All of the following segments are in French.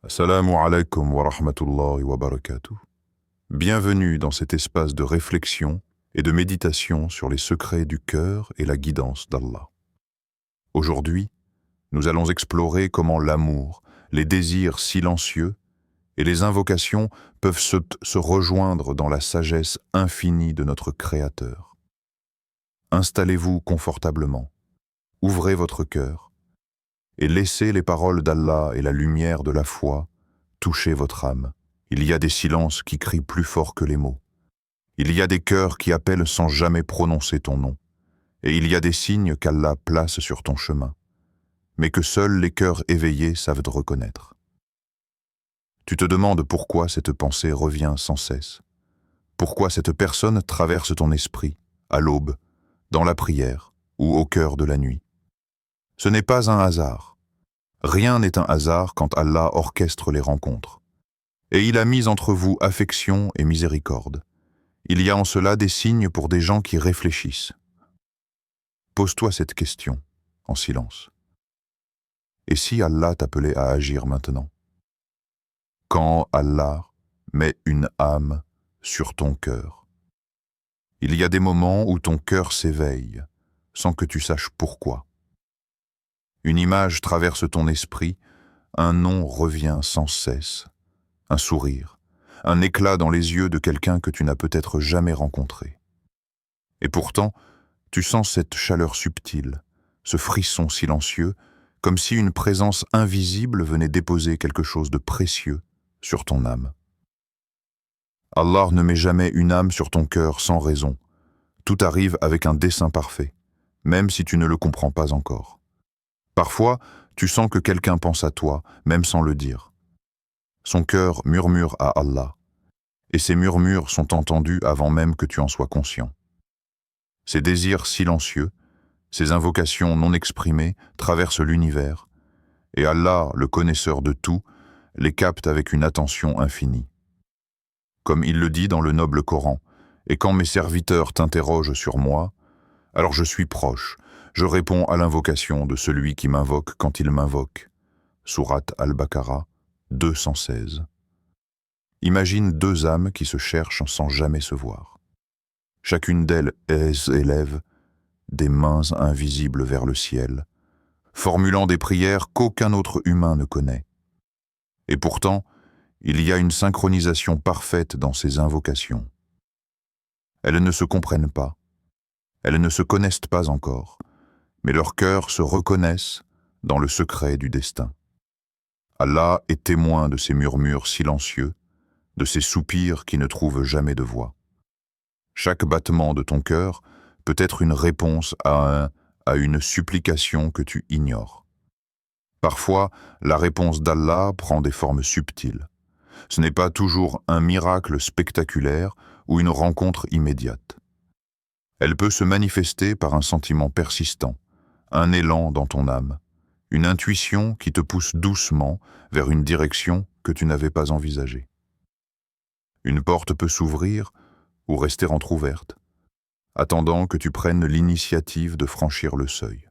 Assalamu alaikum wa rahmatullahi wa barakatuh. Bienvenue dans cet espace de réflexion et de méditation sur les secrets du cœur et la guidance d'Allah. Aujourd'hui, nous allons explorer comment l'amour, les désirs silencieux et les invocations peuvent se rejoindre dans la sagesse infinie de notre Créateur. Installez-vous confortablement, ouvrez votre cœur et laissez les paroles d'Allah et la lumière de la foi toucher votre âme. Il y a des silences qui crient plus fort que les mots. Il y a des cœurs qui appellent sans jamais prononcer ton nom. Et il y a des signes qu'Allah place sur ton chemin, mais que seuls les cœurs éveillés savent reconnaître. Tu te demandes pourquoi cette pensée revient sans cesse. Pourquoi cette personne traverse ton esprit, à l'aube, dans la prière ou au cœur de la nuit. Ce n'est pas un hasard. Rien n'est un hasard quand Allah orchestre les rencontres. Et il a mis entre vous affection et miséricorde. Il y a en cela des signes pour des gens qui réfléchissent. Pose-toi cette question, en silence. Et si Allah t'appelait à agir maintenant? Quand Allah met une âme sur ton cœur, il y a des moments où ton cœur s'éveille, sans que tu saches pourquoi. Une image traverse ton esprit, un nom revient sans cesse, un sourire, un éclat dans les yeux de quelqu'un que tu n'as peut-être jamais rencontré. Et pourtant, tu sens cette chaleur subtile, ce frisson silencieux, comme si une présence invisible venait déposer quelque chose de précieux sur ton âme. Allah ne met jamais une âme sur ton cœur sans raison. Tout arrive avec un dessein parfait, même si tu ne le comprends pas encore. Parfois, tu sens que quelqu'un pense à toi, même sans le dire. Son cœur murmure à Allah, et ces murmures sont entendus avant même que tu en sois conscient. Ces désirs silencieux, ces invocations non exprimées traversent l'univers, et Allah, le connaisseur de tout, les capte avec une attention infinie. Comme il le dit dans le noble Coran, « Et quand mes serviteurs t'interrogent sur moi, alors je suis proche, je réponds à l'invocation de celui qui m'invoque quand il m'invoque. » Sourate Al-Baqarah, 216. Imagine deux âmes qui se cherchent sans jamais se voir. Chacune d'elles élève des mains invisibles vers le ciel, formulant des prières qu'aucun autre humain ne connaît. Et pourtant, il y a une synchronisation parfaite dans ces invocations. Elles ne se comprennent pas, elles ne se connaissent pas encore, mais leurs cœurs se reconnaissent dans le secret du destin. Allah est témoin de ces murmures silencieux, de ces soupirs qui ne trouvent jamais de voix. Chaque battement de ton cœur peut être une réponse à une supplication que tu ignores. Parfois, la réponse d'Allah prend des formes subtiles. Ce n'est pas toujours un miracle spectaculaire ou une rencontre immédiate. Elle peut se manifester par un sentiment persistant, un élan dans ton âme, une intuition qui te pousse doucement vers une direction que tu n'avais pas envisagée. Une porte peut s'ouvrir ou rester entr'ouverte, attendant que tu prennes l'initiative de franchir le seuil.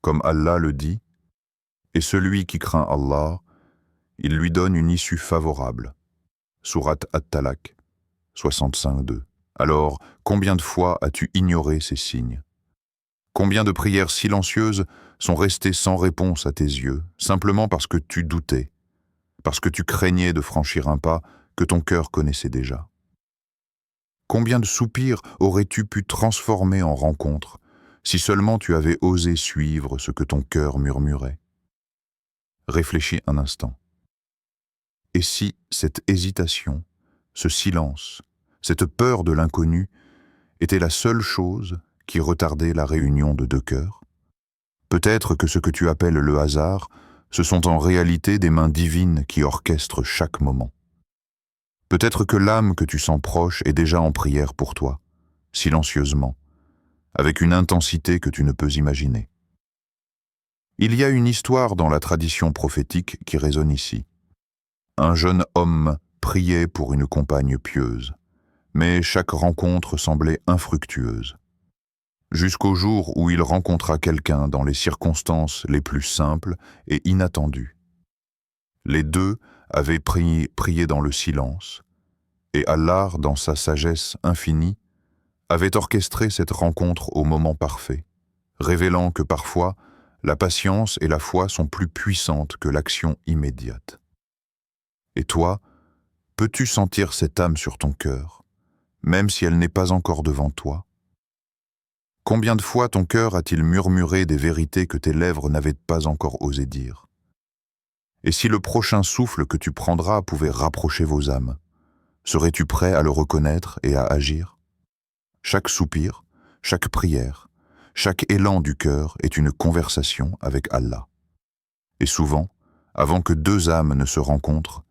Comme Allah le dit, « Et celui qui craint Allah, il lui donne une issue favorable. » Sourate At-Talaq, 65-2. Alors, combien de fois as-tu ignoré ces signes? Combien de prières silencieuses sont restées sans réponse à tes yeux, simplement parce que tu doutais, parce que tu craignais de franchir un pas que ton cœur connaissait déjà? Combien de soupirs aurais-tu pu transformer en rencontres, si seulement tu avais osé suivre ce que ton cœur murmurait? Réfléchis un instant. Et si cette hésitation, ce silence, cette peur de l'inconnu était la seule chose qui retardait la réunion de deux cœurs? Peut-être que ce que tu appelles le hasard, ce sont en réalité des mains divines qui orchestrent chaque moment. Peut-être que l'âme que tu sens proche est déjà en prière pour toi, silencieusement, avec une intensité que tu ne peux imaginer. Il y a une histoire dans la tradition prophétique qui résonne ici. Un jeune homme priait pour une compagne pieuse, mais chaque rencontre semblait infructueuse. Jusqu'au jour où il rencontra quelqu'un dans les circonstances les plus simples et inattendues. Les deux avaient prié dans le silence, et Allah, dans sa sagesse infinie, avait orchestré cette rencontre au moment parfait, révélant que parfois, la patience et la foi sont plus puissantes que l'action immédiate. Et toi, peux-tu sentir cette âme sur ton cœur, même si elle n'est pas encore devant toi? Combien de fois ton cœur a-t-il murmuré des vérités que tes lèvres n'avaient pas encore osé dire? Et si le prochain souffle que tu prendras pouvait rapprocher vos âmes, serais-tu prêt à le reconnaître et à agir? Chaque soupir, chaque prière, chaque élan du cœur est une conversation avec Allah. Et souvent, avant que deux âmes ne se rencontrent,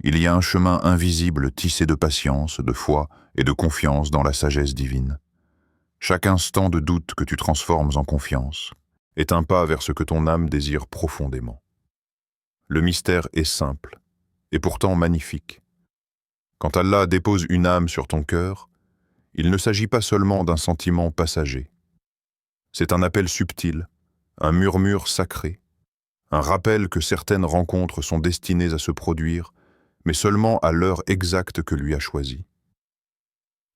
il y a un chemin invisible tissé de patience, de foi et de confiance dans la sagesse divine. Chaque instant de doute que tu transformes en confiance est un pas vers ce que ton âme désire profondément. Le mystère est simple, et pourtant magnifique. Quand Allah dépose une âme sur ton cœur, il ne s'agit pas seulement d'un sentiment passager. C'est un appel subtil, un murmure sacré, un rappel que certaines rencontres sont destinées à se produire, mais seulement à l'heure exacte que lui a choisie.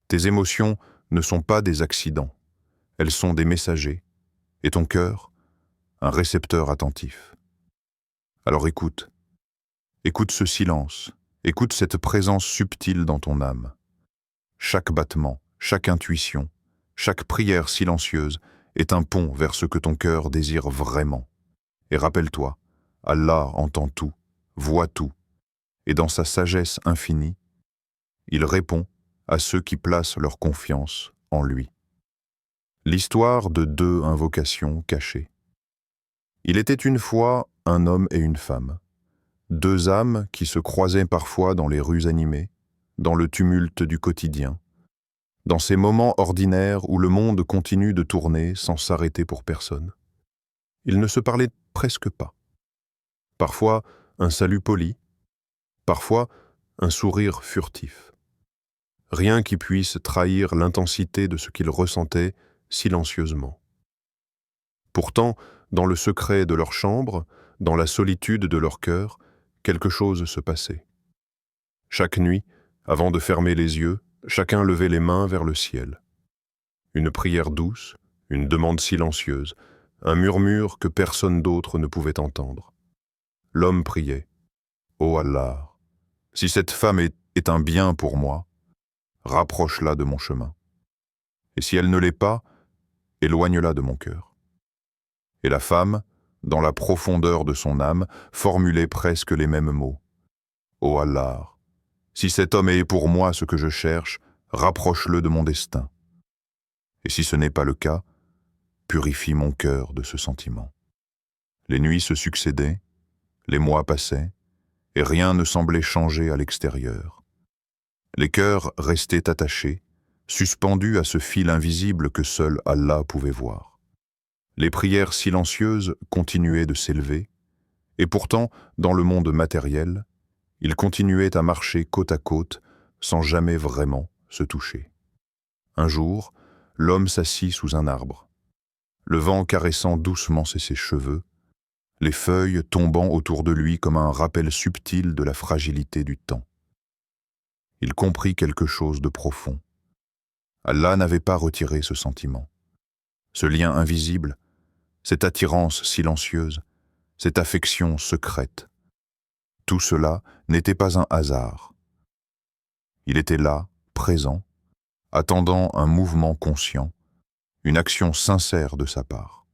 Tes émotions ne sont pas des accidents, elles sont des messagers, et ton cœur, un récepteur attentif. Alors écoute ce silence, écoute cette présence subtile dans ton âme. Chaque battement, chaque intuition, chaque prière silencieuse est un pont vers ce que ton cœur désire vraiment. Et rappelle-toi, Allah entend tout, voit tout, et dans sa sagesse infinie, il répond à ceux qui placent leur confiance en lui. L'histoire de deux invocations cachées. Il était une fois un homme et une femme, deux âmes qui se croisaient parfois dans les rues animées, dans le tumulte du quotidien, dans ces moments ordinaires où le monde continue de tourner sans s'arrêter pour personne. Ils ne se parlaient presque pas. Parfois, un salut poli, parfois, un sourire furtif. Rien qui puisse trahir l'intensité de ce qu'ils ressentaient silencieusement. Pourtant, dans le secret de leur chambre, dans la solitude de leur cœur, quelque chose se passait. Chaque nuit, avant de fermer les yeux, chacun levait les mains vers le ciel. Une prière douce, une demande silencieuse, un murmure que personne d'autre ne pouvait entendre. L'homme priait. « Ô Allah, si cette femme est un bien pour moi, rapproche-la de mon chemin. Et si elle ne l'est pas, éloigne-la de mon cœur. » Et la femme, dans la profondeur de son âme, formulait presque les mêmes mots. « Ô Allah, si cet homme est pour moi ce que je cherche, rapproche-le de mon destin. Et si ce n'est pas le cas, purifie mon cœur de ce sentiment. » Les nuits se succédaient, les mois passaient, et rien ne semblait changer à l'extérieur. Les cœurs restaient attachés, suspendus à ce fil invisible que seul Allah pouvait voir. Les prières silencieuses continuaient de s'élever, et pourtant, dans le monde matériel, ils continuaient à marcher côte à côte sans jamais vraiment se toucher. Un jour, l'homme s'assit sous un arbre, le vent caressant doucement ses cheveux, les feuilles tombant autour de lui comme un rappel subtil de la fragilité du temps. Il comprit quelque chose de profond. Allah n'avait pas retiré ce sentiment. Ce lien invisible, cette attirance silencieuse, cette affection secrète. Tout cela n'était pas un hasard. Il était là, présent, attendant un mouvement conscient, une action sincère de sa part.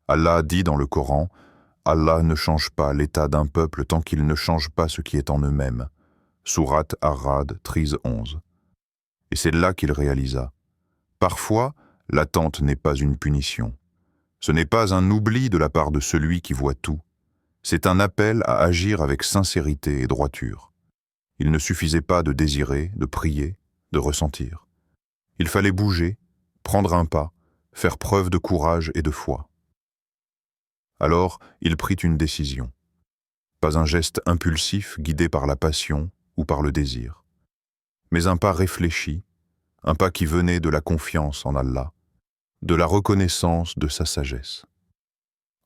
Allah dit dans le Coran, « Allah ne change pas l'état d'un peuple tant qu'il ne change pas ce qui est en eux-mêmes. » Sourate Ar-Ra'd, 13-11. Et c'est là qu'il réalisa. Parfois, l'attente n'est pas une punition. Ce n'est pas un oubli de la part de celui qui voit tout. C'est un appel à agir avec sincérité et droiture. Il ne suffisait pas de désirer, de prier, de ressentir. Il fallait bouger, prendre un pas, faire preuve de courage et de foi. Alors, il prit une décision. Pas un geste impulsif guidé par la passion ou par le désir, mais un pas réfléchi, un pas qui venait de la confiance en Allah, de la reconnaissance de sa sagesse.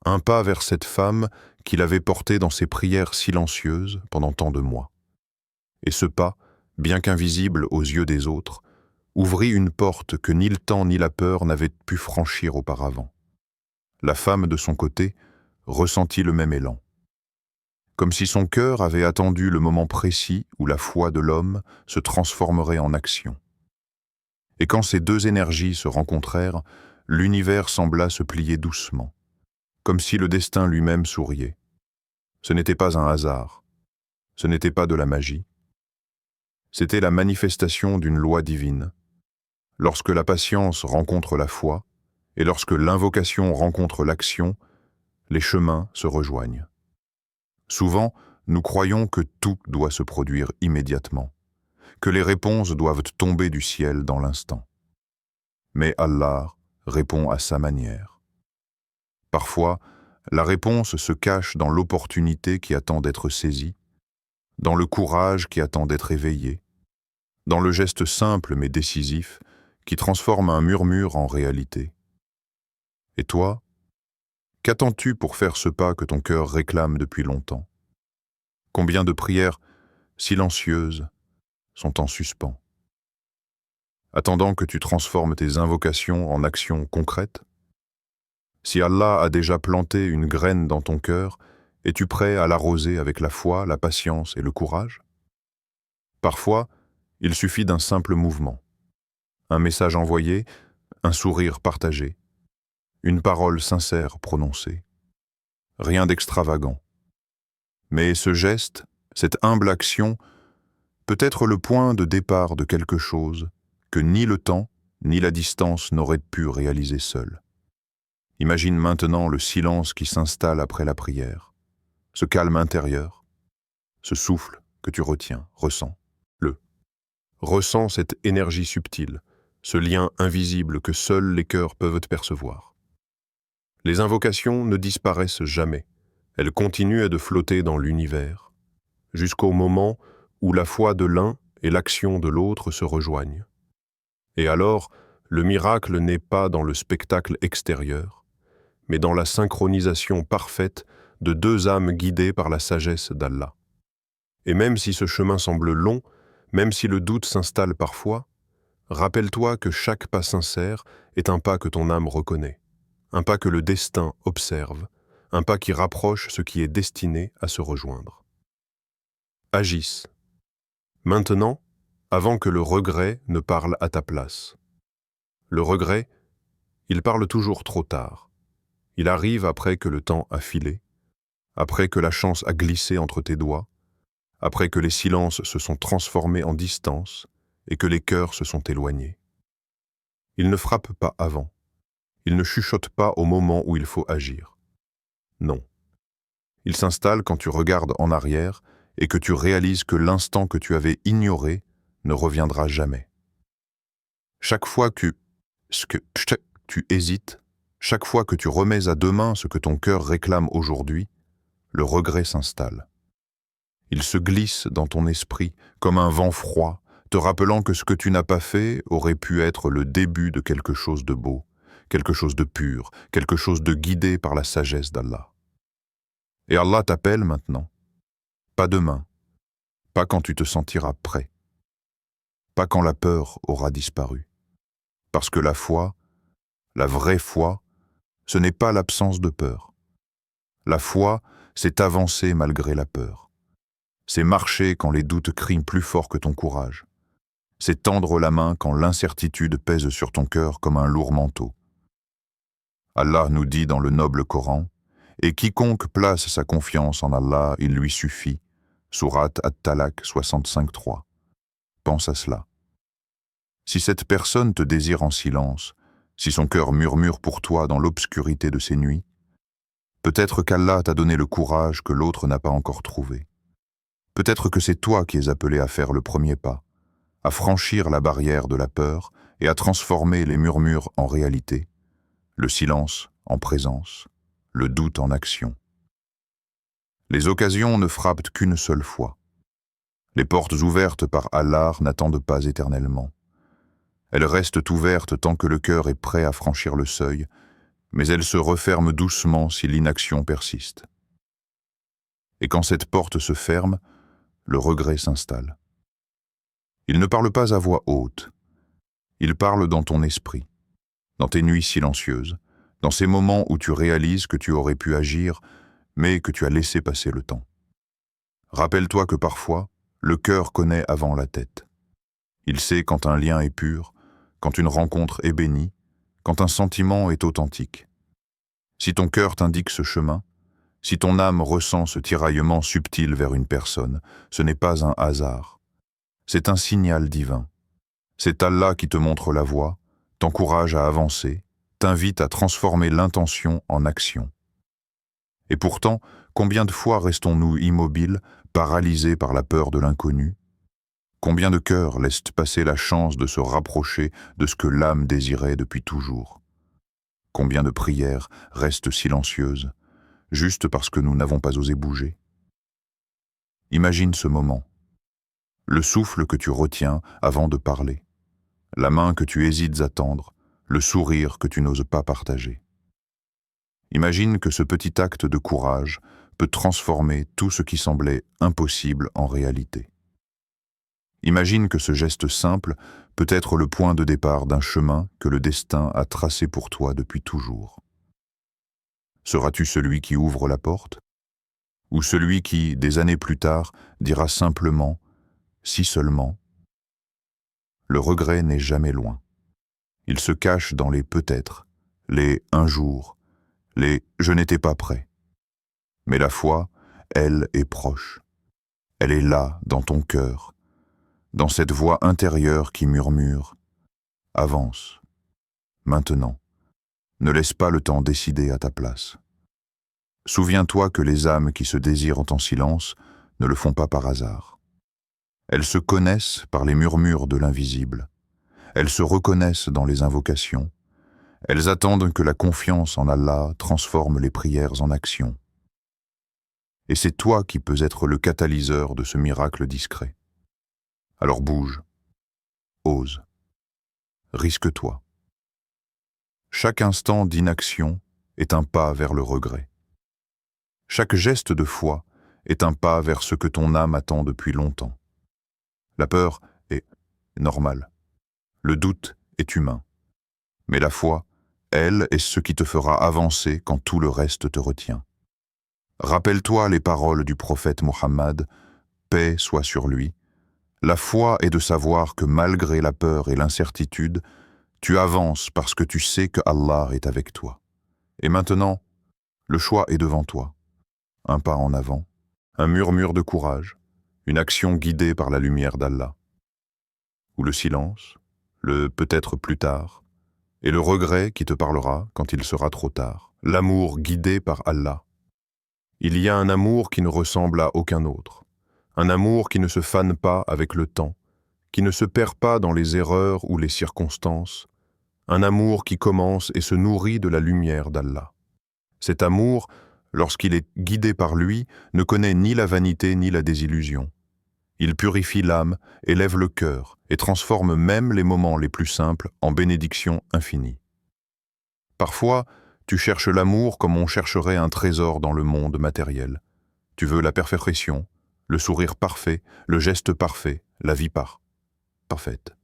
un pas vers cette femme qu'il avait portée dans ses prières silencieuses pendant tant de mois. Et ce pas, bien qu'invisible aux yeux des autres, ouvrit une porte que ni le temps ni la peur n'avaient pu franchir auparavant. La femme, de son côté, ressentit le même élan. Comme si son cœur avait attendu le moment précis où la foi de l'homme se transformerait en action. Et quand ces deux énergies se rencontrèrent, l'univers sembla se plier doucement, comme si le destin lui-même souriait. Ce n'était pas un hasard, ce n'était pas de la magie. C'était la manifestation d'une loi divine. Lorsque la patience rencontre la foi, et lorsque l'invocation rencontre l'action, les chemins se rejoignent. Souvent, nous croyons que tout doit se produire immédiatement, que les réponses doivent tomber du ciel dans l'instant. Mais Allah répond à sa manière. Parfois, la réponse se cache dans l'opportunité qui attend d'être saisie, dans le courage qui attend d'être éveillé, dans le geste simple mais décisif qui transforme un murmure en réalité. Et toi, qu'attends-tu pour faire ce pas que ton cœur réclame depuis longtemps? Combien de prières silencieuses sont en suspens, attendant que tu transformes tes invocations en actions concrètes? Si Allah a déjà planté une graine dans ton cœur, es-tu prêt à l'arroser avec la foi, la patience et le courage? Parfois, il suffit d'un simple mouvement, un message envoyé, un sourire partagé, une parole sincère prononcée. Rien d'extravagant. Mais ce geste, cette humble action, peut être le point de départ de quelque chose que ni le temps ni la distance n'auraient pu réaliser seuls. Imagine maintenant le silence qui s'installe après la prière, ce calme intérieur, ce souffle que tu retiens, ressens-le. Ressens cette énergie subtile, ce lien invisible que seuls les cœurs peuvent percevoir. Les invocations ne disparaissent jamais, elles continuent de flotter dans l'univers, jusqu'au moment où la foi de l'un et l'action de l'autre se rejoignent. Et alors, le miracle n'est pas dans le spectacle extérieur, mais dans la synchronisation parfaite de deux âmes guidées par la sagesse d'Allah. Et même si ce chemin semble long, même si le doute s'installe parfois, rappelle-toi que chaque pas sincère est un pas que ton âme reconnaît, un pas que le destin observe, un pas qui rapproche ce qui est destiné à se rejoindre. Agisse. Maintenant, avant que le regret ne parle à ta place. Le regret, il parle toujours trop tard. Il arrive après que le temps a filé, après que la chance a glissé entre tes doigts, après que les silences se sont transformés en distance et que les cœurs se sont éloignés. Il ne frappe pas avant. Il ne chuchote pas au moment où il faut agir. Non. Il s'installe quand tu regardes en arrière et que tu réalises que l'instant que tu avais ignoré ne reviendra jamais. Chaque fois que tu hésites, chaque fois que tu remets à demain ce que ton cœur réclame aujourd'hui, le regret s'installe. Il se glisse dans ton esprit comme un vent froid, te rappelant que ce que tu n'as pas fait aurait pu être le début de quelque chose de beau, quelque chose de pur, quelque chose de guidé par la sagesse d'Allah. Et Allah t'appelle maintenant. Pas demain, pas quand tu te sentiras prêt, pas quand la peur aura disparu. Parce que la foi, la vraie foi, ce n'est pas l'absence de peur. La foi, c'est avancer malgré la peur. C'est marcher quand les doutes crient plus fort que ton courage. C'est tendre la main quand l'incertitude pèse sur ton cœur comme un lourd manteau. Allah nous dit dans le noble Coran, « Et quiconque place sa confiance en Allah, il lui suffit. » Sourate At-Talaq 65.3. Pense à cela. Si cette personne te désire en silence, si son cœur murmure pour toi dans l'obscurité de ses nuits, peut-être qu'Allah t'a donné le courage que l'autre n'a pas encore trouvé. Peut-être que c'est toi qui es appelé à faire le premier pas, à franchir la barrière de la peur et à transformer les murmures en réalité, le silence en présence, le doute en action. Les occasions ne frappent qu'une seule fois. Les portes ouvertes par Allah n'attendent pas éternellement. Elles restent ouvertes tant que le cœur est prêt à franchir le seuil mais elle se referme doucement si l'inaction persiste. Et quand cette porte se ferme, le regret s'installe. Il ne parle pas à voix haute, il parle dans ton esprit, dans tes nuits silencieuses, dans ces moments où tu réalises que tu aurais pu agir, mais que tu as laissé passer le temps. Rappelle-toi que parfois, le cœur connaît avant la tête. Il sait quand un lien est pur, quand une rencontre est bénie, quand un sentiment est authentique. Si ton cœur t'indique ce chemin, si ton âme ressent ce tiraillement subtil vers une personne, ce n'est pas un hasard. C'est un signal divin. C'est Allah qui te montre la voie, t'encourage à avancer, t'invite à transformer l'intention en action. Et pourtant, combien de fois restons-nous immobiles, paralysés par la peur de l'inconnu? Combien de cœurs laissent passer la chance de se rapprocher de ce que l'âme désirait depuis toujours? Combien de prières restent silencieuses, juste parce que nous n'avons pas osé bouger? Imagine ce moment, le souffle que tu retiens avant de parler, la main que tu hésites à tendre, le sourire que tu n'oses pas partager. Imagine que ce petit acte de courage peut transformer tout ce qui semblait impossible en réalité. Imagine que ce geste simple peut être le point de départ d'un chemin que le destin a tracé pour toi depuis toujours. Seras-tu celui qui ouvre la porte? Ou celui qui, des années plus tard, dira simplement « si seulement ». Le regret n'est jamais loin. Il se cache dans les peut-être, les « un jour », les « je n'étais pas prêt ». Mais la foi, elle, est proche. Elle est là, dans ton cœur, dans cette voix intérieure qui murmure « avance, maintenant, ne laisse pas le temps décider à ta place ». Souviens-toi que les âmes qui se désirent en silence ne le font pas par hasard. Elles se connaissent par les murmures de l'invisible. Elles se reconnaissent dans les invocations. Elles attendent que la confiance en Allah transforme les prières en action. Et c'est toi qui peux être le catalyseur de ce miracle discret. Alors bouge, ose, risque-toi. Chaque instant d'inaction est un pas vers le regret. Chaque geste de foi est un pas vers ce que ton âme attend depuis longtemps. La peur est normale. Le doute est humain. Mais la foi, elle, est ce qui te fera avancer quand tout le reste te retient. Rappelle-toi les paroles du prophète Mohammed, paix soit sur lui. La foi est de savoir que malgré la peur et l'incertitude, tu avances parce que tu sais que Allah est avec toi. Et maintenant, le choix est devant toi. Un pas en avant, un murmure de courage, une action guidée par la lumière d'Allah. Ou le silence, le peut-être plus tard, et le regret qui te parlera quand il sera trop tard. L'amour guidé par Allah. Il y a un amour qui ne ressemble à aucun autre. Un amour qui ne se fane pas avec le temps, qui ne se perd pas dans les erreurs ou les circonstances. Un amour qui commence et se nourrit de la lumière d'Allah. Cet amour, lorsqu'il est guidé par lui, ne connaît ni la vanité ni la désillusion. Il purifie l'âme, élève le cœur et transforme même les moments les plus simples en bénédictions infinies. Parfois, tu cherches l'amour comme on chercherait un trésor dans le monde matériel. Tu veux la perfection, le sourire parfait, le geste parfait, la vie parfaite.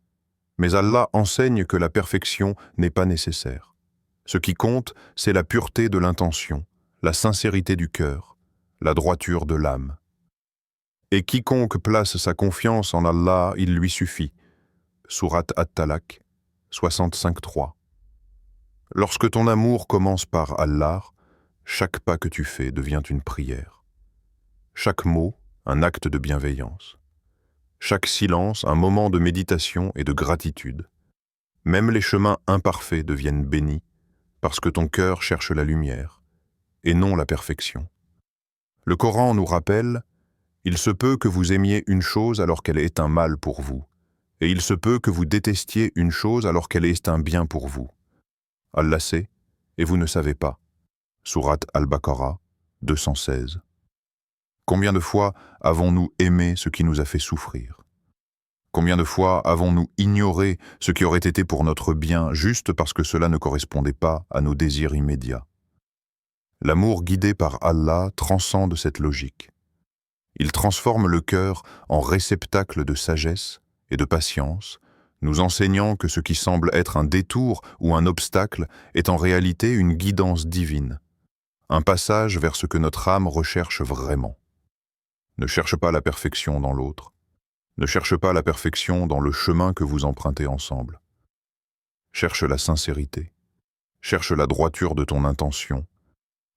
Mais Allah enseigne que la perfection n'est pas nécessaire. Ce qui compte, c'est la pureté de l'intention, la sincérité du cœur, la droiture de l'âme. Et quiconque place sa confiance en Allah, il lui suffit. Sourate At-Talaq, 65.3. Lorsque ton amour commence par Allah, chaque pas que tu fais devient une prière. Chaque mot, un acte de bienveillance. Chaque silence, un moment de méditation et de gratitude. Même les chemins imparfaits deviennent bénis parce que ton cœur cherche la lumière et non la perfection. Le Coran nous rappelle « Il se peut que vous aimiez une chose alors qu'elle est un mal pour vous, et il se peut que vous détestiez une chose alors qu'elle est un bien pour vous. Allah sait, et vous ne savez pas. » Sourate Al-Baqarah, 216. Combien de fois avons-nous aimé ce qui nous a fait souffrir? Combien de fois avons-nous ignoré ce qui aurait été pour notre bien juste parce que cela ne correspondait pas à nos désirs immédiats? L'amour guidé par Allah transcende cette logique. Il transforme le cœur en réceptacle de sagesse et de patience, nous enseignant que ce qui semble être un détour ou un obstacle est en réalité une guidance divine, un passage vers ce que notre âme recherche vraiment. Ne cherche pas la perfection dans l'autre, ne cherche pas la perfection dans le chemin que vous empruntez ensemble. Cherche la sincérité, cherche la droiture de ton intention,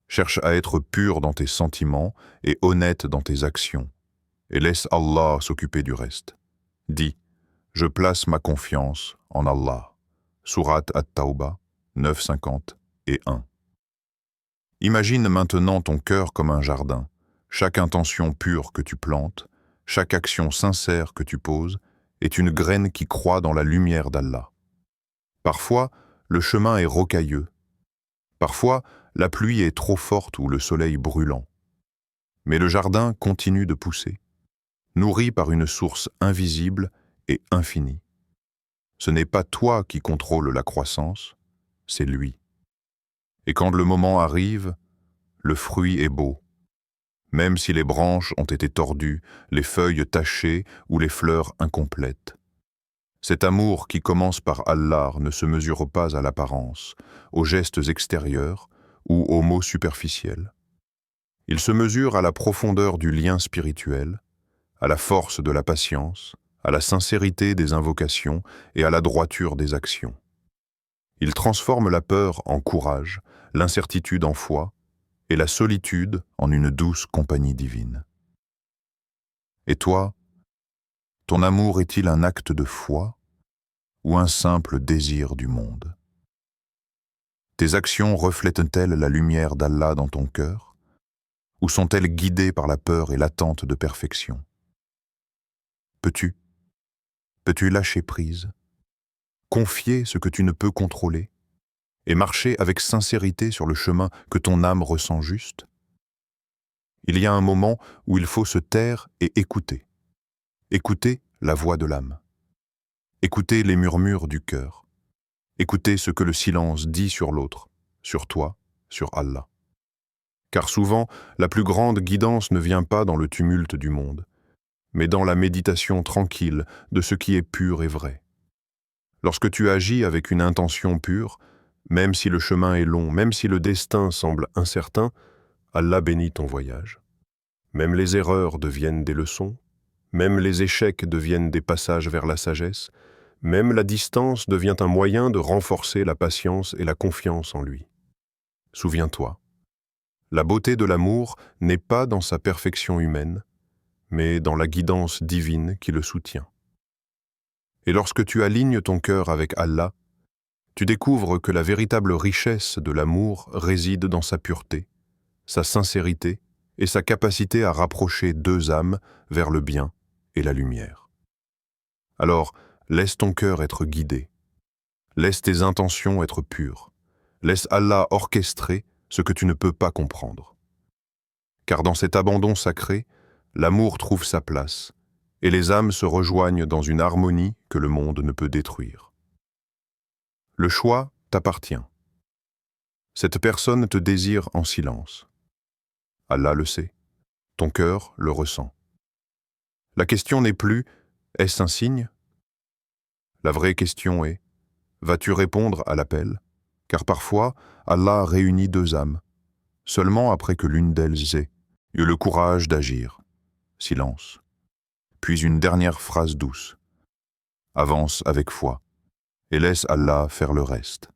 cherche à être pur dans tes sentiments et honnête dans tes actions, et laisse Allah s'occuper du reste. Dis, je place ma confiance en Allah. Sourate At-Tawbah 9:50 et 1. Imagine maintenant ton cœur comme un jardin. Chaque intention pure que tu plantes, chaque action sincère que tu poses, est une graine qui croît dans la lumière d'Allah. Parfois, le chemin est rocailleux. Parfois, la pluie est trop forte ou le soleil brûlant. Mais le jardin continue de pousser, nourri par une source invisible et infinie. Ce n'est pas toi qui contrôle la croissance, c'est lui. Et quand le moment arrive, le fruit est beau, même si les branches ont été tordues, les feuilles tachées ou les fleurs incomplètes. Cet amour qui commence par Allah ne se mesure pas à l'apparence, aux gestes extérieurs ou aux mots superficiels. Il se mesure à la profondeur du lien spirituel, à la force de la patience, à la sincérité des invocations et à la droiture des actions. Il transforme la peur en courage, l'incertitude en foi et la solitude en une douce compagnie divine. Et toi, ton amour est-il un acte de foi ou un simple désir du monde? Tes actions reflètent-elles la lumière d'Allah dans ton cœur ou sont-elles guidées par la peur et l'attente de perfection? Peux-tu lâcher prise, confier ce que tu ne peux contrôler et marcher avec sincérité sur le chemin que ton âme ressent juste? Il y a un moment où il faut se taire et écouter. Écouter la voix de l'âme. Écouter les murmures du cœur. Écouter ce que le silence dit sur l'autre, sur toi, sur Allah. Car souvent, la plus grande guidance ne vient pas dans le tumulte du monde, mais dans la méditation tranquille de ce qui est pur et vrai. Lorsque tu agis avec une intention pure, même si le chemin est long, même si le destin semble incertain, Allah bénit ton voyage. Même les erreurs deviennent des leçons, même les échecs deviennent des passages vers la sagesse, même la distance devient un moyen de renforcer la patience et la confiance en lui. Souviens-toi, la beauté de l'amour n'est pas dans sa perfection humaine, mais dans la guidance divine qui le soutient. Et lorsque tu alignes ton cœur avec Allah, tu découvres que la véritable richesse de l'amour réside dans sa pureté, sa sincérité et sa capacité à rapprocher deux âmes vers le bien et la lumière. Alors, laisse ton cœur être guidé, laisse tes intentions être pures, laisse Allah orchestrer ce que tu ne peux pas comprendre. Car dans cet abandon sacré, l'amour trouve sa place, et les âmes se rejoignent dans une harmonie que le monde ne peut détruire. Le choix t'appartient. Cette personne te désire en silence. Allah le sait, ton cœur le ressent. La question n'est plus « est-ce un signe ?» La vraie question est « vas-tu répondre à l'appel ?» Car parfois, Allah réunit deux âmes, seulement après que l'une d'elles ait eu le courage d'agir. Silence. Puis une dernière phrase douce. Avance avec foi et laisse Allah faire le reste.